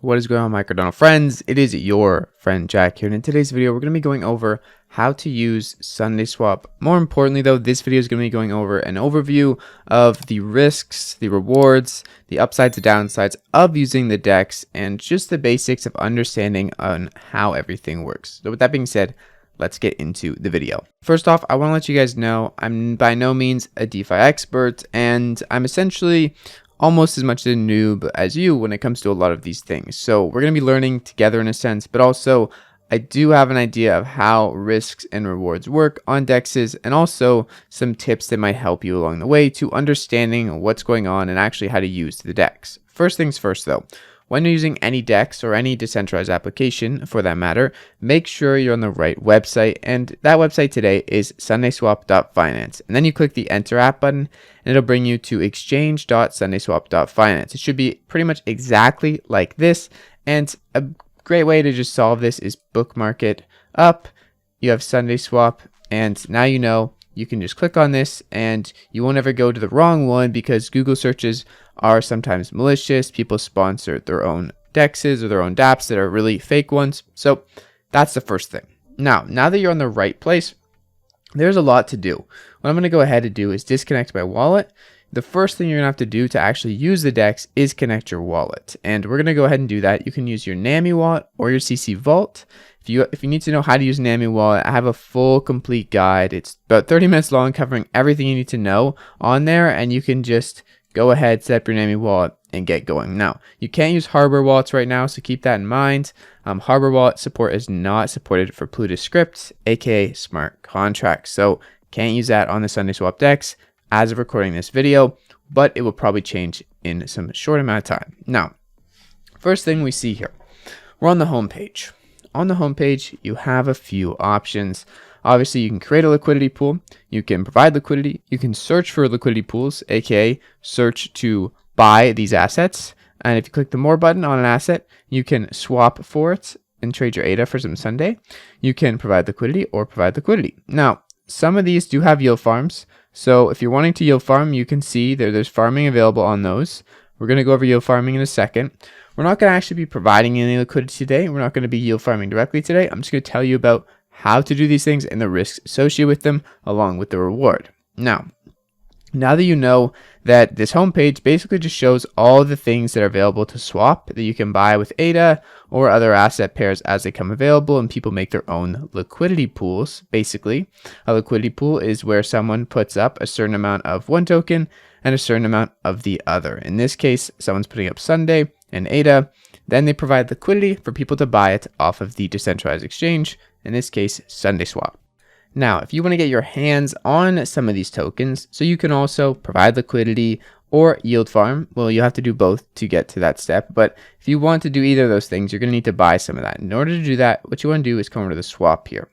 What is going on, my Cardano friends? It is your friend Jack here, and in today's video we're going to be going over how to use SundaeSwap. More importantly though, this video is going to be going over an overview of the risks, the rewards, the upsides and downsides of using the DEX, and just the basics of understanding on how everything works. So with that being said, let's get into the video. First off, I want to let you guys know I'm by no means a DeFi expert, and I'm essentially almost as much a noob as you when it comes to a lot of these things. So we're going to be learning together in a sense, but also I do have an idea of how risks and rewards work on DEXs, and also some tips that might help you along the way to understanding what's going on and actually how to use the DEX. First things first though, when you're using any DEX or any decentralized application for that matter, make sure you're on the right website, and that website today is SundaeSwap.finance. And then you click the enter app button and it'll bring you to exchange.sundaeswap.finance. It should be pretty much exactly like this, and a great way to just solve this is bookmark it up. You have SundaeSwap, and now you know you can just click on this and you won't ever go to the wrong one, because Google searches are sometimes malicious. People sponsor their own DEXs or their own dApps that are really fake ones. So that's the first thing. Now that you're on the right place, there's a lot to do. What I'm going to go ahead and do is disconnect my wallet. The first thing you're going to have to do to actually use the DEX is connect your wallet. And we're going to go ahead and do that. You can use your NAMI wallet or your CC Vault. If you need to know how to use NAMI wallet, I have a full complete guide. It's about 30 minutes long, covering everything you need to know on there, and you can just go ahead, set up your NAMI wallet and get going. Now, you can't use Harbor wallets right now, so keep that in mind. Harbor wallet support is not supported for Plutus scripts, aka smart contracts. So can't use that on the SundaeSwap DEX as of recording this video, but it will probably change in some short amount of time. Now, first thing we see here, we're on the home page. On the home page, you have a few options. Obviously, you can create a liquidity pool, you can provide liquidity, you can search for liquidity pools, aka search to buy these assets. And if you click the more button on an asset, you can swap for it and trade your ADA for some Sunday. You can provide liquidity or provide liquidity. Now, some of these do have yield farms. So if you're wanting to yield farm, you can see there's farming available on those. We're going to go over yield farming in a second. We're not going to actually be providing any liquidity today. We're not going to be yield farming directly today. I'm just going to tell you about how to do these things and the risks associated with them, along with the reward. Now that you know that this homepage basically just shows all the things that are available to swap that you can buy with ADA or other asset pairs as they come available, and people make their own liquidity pools. Basically, a liquidity pool is where someone puts up a certain amount of one token and a certain amount of the other. In this case, someone's putting up Sunday and ADA. Then they provide liquidity for people to buy it off of the decentralized exchange, in this case, SundaeSwap. Now, if you want to get your hands on some of these tokens, so you can also provide liquidity or yield farm, well, you have to do both to get to that step. But if you want to do either of those things, you're going to need to buy some of that. In order to do that, what you want to do is come over to the swap here.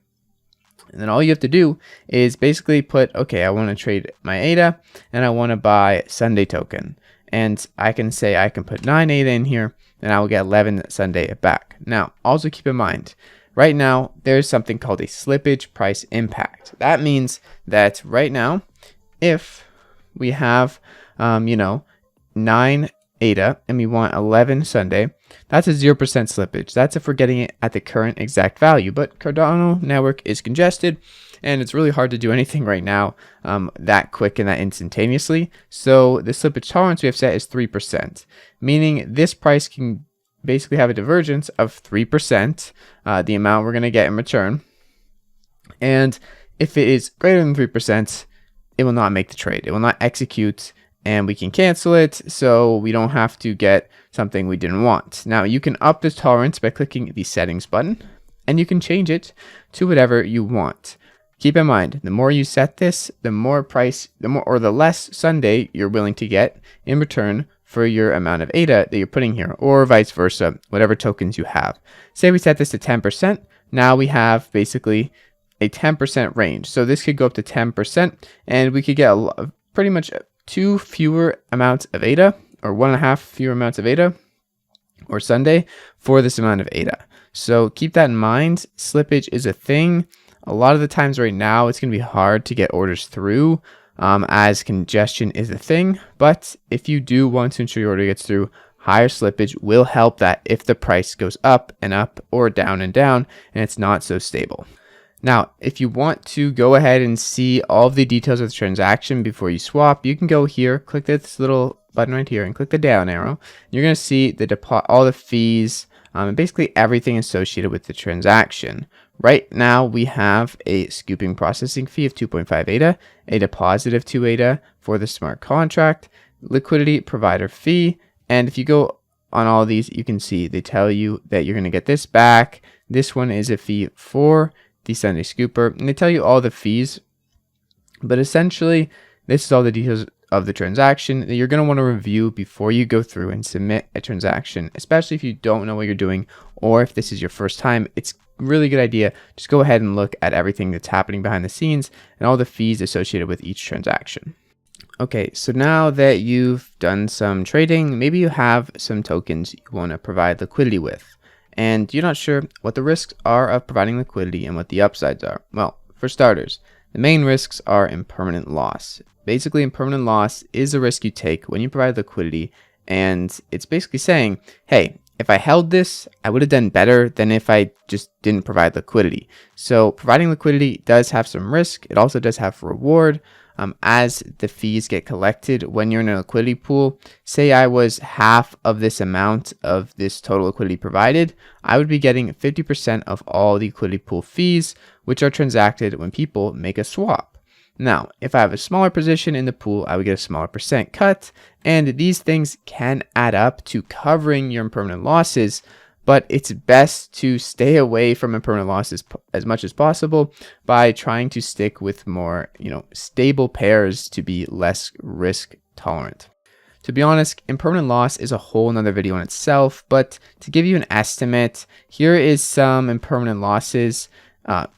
And then all you have to do is basically put, okay, I want to trade my ADA and I want to buy Sunday token. And I can say I can put 9 ADA in here and I will get 11 Sunday back. Now, also keep in mind, right now, there's something called a slippage price impact. That means that right now, if we have, 9 ADA and we want 11 Sunday, that's a 0% slippage. That's if we're getting it at the current exact value. But Cardano network is congested, and it's really hard to do anything right now that quick and that instantaneously. So the slippage tolerance we have set is 3%, meaning this price can basically have a divergence of 3%, the amount we're going to get in return. And if it is greater than 3%, it will not make the trade. It will not execute, and we can cancel it, so we don't have to get something we didn't want. Now, you can up this tolerance by clicking the settings button, and you can change it to whatever you want. Keep in mind, the more you set this, the less Sunday you're willing to get in return for your amount of ADA that you're putting here, or vice versa, whatever tokens you have. Say we set this to 10%. Now we have basically a 10% range. So this could go up to 10%, and we could get pretty much 2 fewer amounts of ADA, or 1.5 fewer amounts of ADA, or Sunday for this amount of ADA. So keep that in mind. Slippage is a thing. A lot of the times right now, it's going to be hard to get orders through. as congestion is a thing. But if you do want to ensure your order gets through, higher slippage will help that if the price goes up and up or down and down and it's not so stable. Now, if you want to go ahead and see all of the details of the transaction before you swap, you can go here, click this little button right here and click the down arrow. You're going to see all the fees and basically everything associated with the transaction. Right now, we have a scooping processing fee of 2.5 ADA, a deposit of 2 ADA for the smart contract, liquidity provider fee, and if you go on all of these, you can see they tell you that you're going to get this back. This one is a fee for the Sunday Scooper, and they tell you all the fees, but essentially this is all the details of the transaction that you're going to want to review before you go through and submit a transaction, especially if you don't know what you're doing or if this is your first time. It's a really good idea. Just go ahead and look at everything that's happening behind the scenes and all the fees associated with each transaction. Okay, so now that you've done some trading, maybe you have some tokens you want to provide liquidity with, and you're not sure what the risks are of providing liquidity and what the upsides are. Well, for starters, the main risks are impermanent loss. Basically, impermanent loss is a risk you take when you provide liquidity, and it's basically saying, hey, if I held this, I would have done better than if I just didn't provide liquidity. So providing liquidity does have some risk. It also does have reward. As the fees get collected when you're in a liquidity pool, say I was half of this amount of this total liquidity provided, I would be getting 50% of all the liquidity pool fees, which are transacted when people make a swap. Now, if I have a smaller position in the pool, I would get a smaller percent cut, and these things can add up to covering your impermanent losses, but it's best to stay away from impermanent losses as much as possible by trying to stick with more, stable pairs to be less risk tolerant. To be honest, impermanent loss is a whole nother video in itself, but to give you an estimate, here is some impermanent losses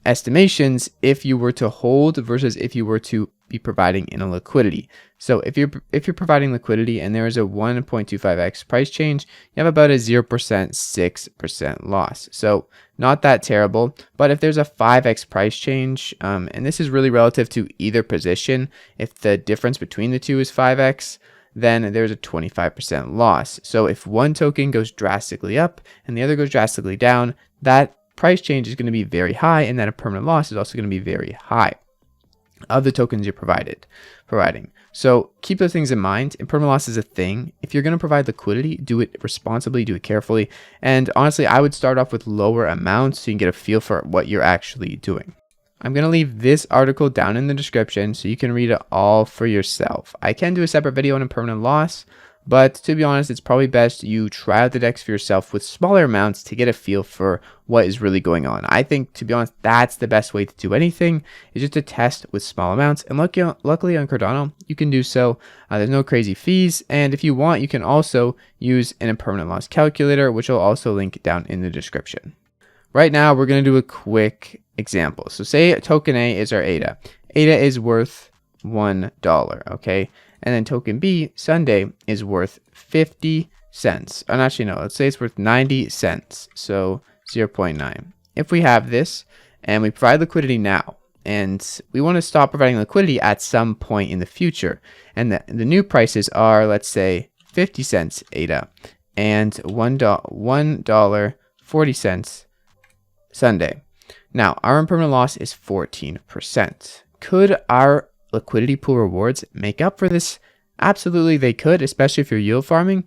estimations if you were to hold versus if you were to be providing in a liquidity. So if you're providing liquidity and there is a 1.25x price change, you have about a 6% loss. So not that terrible, but if there's a 5x price change, and this is really relative to either position, if the difference between the two is 5x, then there's a 25% loss. So if one token goes drastically up and the other goes drastically down, that price change is going to be very high, and that a permanent loss is also going to be very high of the tokens you're providing. So keep those things in mind. Impermanent loss is a thing. If you're going to provide liquidity, do it responsibly, do it carefully. And honestly, I would start off with lower amounts so you can get a feel for what you're actually doing. I'm going to leave this article down in the description so you can read it all for yourself. I can do a separate video on impermanent loss, but to be honest, it's probably best you try out the DEX for yourself with smaller amounts to get a feel for what is really going on. I think, to be honest, that's the best way to do anything, is just to test with small amounts. And luckily on Cardano, you can do so. There's no crazy fees. And if you want, you can also use an impermanent loss calculator, which I'll also link down in the description. Right now, we're going to do a quick example. So say token A is our ADA. ADA is worth $1, okay? And then token B, Sunday, is worth 50 cents. And actually, no, let's say it's worth 90 cents. So 0.9. If we have this and we provide liquidity now, and we want to stop providing liquidity at some point in the future, and the new prices are, let's say, 50 cents ADA and $1.40 Sunday. Now, our impermanent loss is 14%. Could our liquidity pool rewards make up for this? Absolutely, they could, especially if you're yield farming,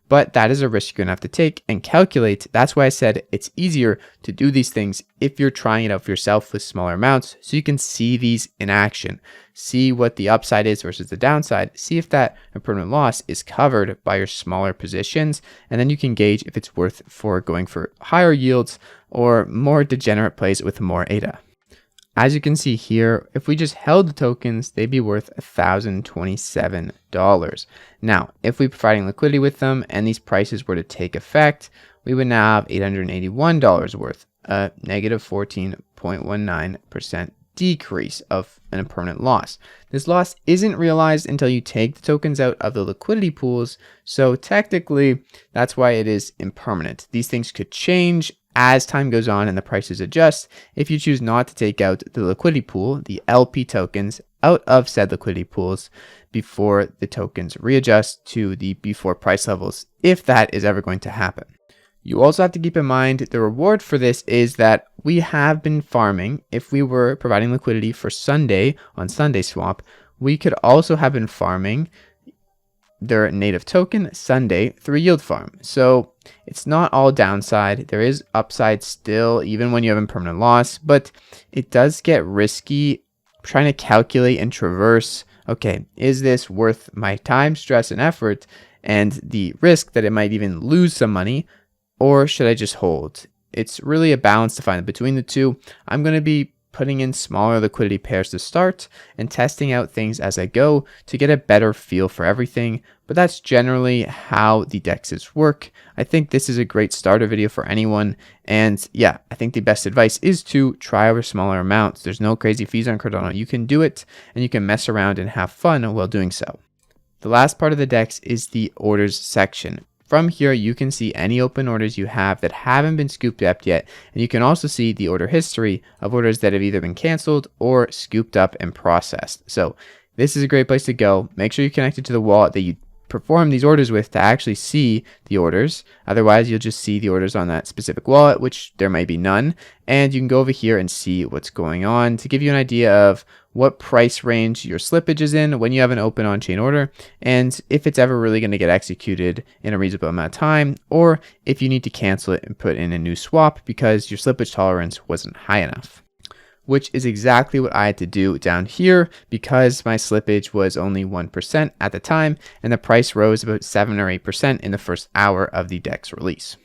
but that is a risk you're going to have to take and calculate. That's why I said it's easier to do these things if you're trying it out for yourself with smaller amounts, so you can see these in action, see what the upside is versus the downside, see if that impermanent loss is covered by your smaller positions, and then you can gauge if it's worth for going for higher yields or more degenerate plays with more ADA. As you can see here, if we just held the tokens, they'd be worth $1,027. Now, if we're providing liquidity with them and these prices were to take effect, we would now have $881 worth, a negative 14.19% decrease of an impermanent loss. This loss isn't realized until you take the tokens out of the liquidity pools, so technically, that's why it is impermanent. These things could change as time goes on and the prices adjust if you choose not to take out the liquidity pool, the LP tokens, out of said liquidity pools before the tokens readjust to the before price levels, if that is ever going to happen. You also have to keep in mind the reward for this is that we have been farming. If we were providing liquidity for Sunday on SundaeSwap, we could also have been farming their native token Sunday through yield farm. So it's not all downside. There is upside still, even when you have impermanent loss, but it does get risky trying to calculate and traverse. Okay, is this worth my time, stress, and effort, and the risk that it might even lose some money, or should I just hold? It's really a balance to find between the two. I'm going to be putting in smaller liquidity pairs to start and testing out things as I go to get a better feel for everything. But that's generally how the DEXs work. I think this is a great starter video for anyone. And yeah, I think the best advice is to try over smaller amounts. There's no crazy fees on Cardano. You can do it and you can mess around and have fun while doing so. The last part of the DEX is the orders section. From here, you can see any open orders you have that haven't been scooped up yet, and you can also see the order history of orders that have either been canceled or scooped up and processed. So this is a great place to go. Make sure you're connected to the wallet that you perform these orders with to actually see the orders. Otherwise, you'll just see the orders on that specific wallet, which there might be none. And you can go over here and see what's going on to give you an idea of what price range your slippage is in when you have an open on-chain order, and if it's ever really going to get executed in a reasonable amount of time, or if you need to cancel it and put in a new swap because your slippage tolerance wasn't high enough. Which is exactly what I had to do down here because my slippage was only 1% at the time, and the price rose about 7 or 8% in the first hour of the DEX release.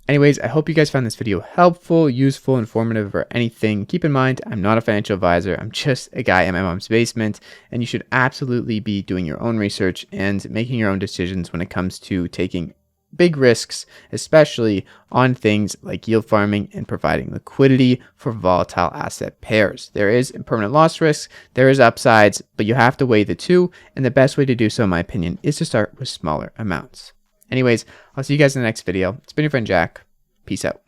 Anyways, I hope you guys found this video helpful, useful, informative, or anything. Keep in mind, I'm not a financial advisor. I'm just a guy in my mom's basement, and you should absolutely be doing your own research and making your own decisions when it comes to taking big risks, especially on things like yield farming and providing liquidity for volatile asset pairs. There is impermanent loss risks, there is upsides, but you have to weigh the two, and the best way to do so, in my opinion, is to start with smaller amounts. Anyways, I'll see you guys in the next video. It's been your friend Jack. Peace out.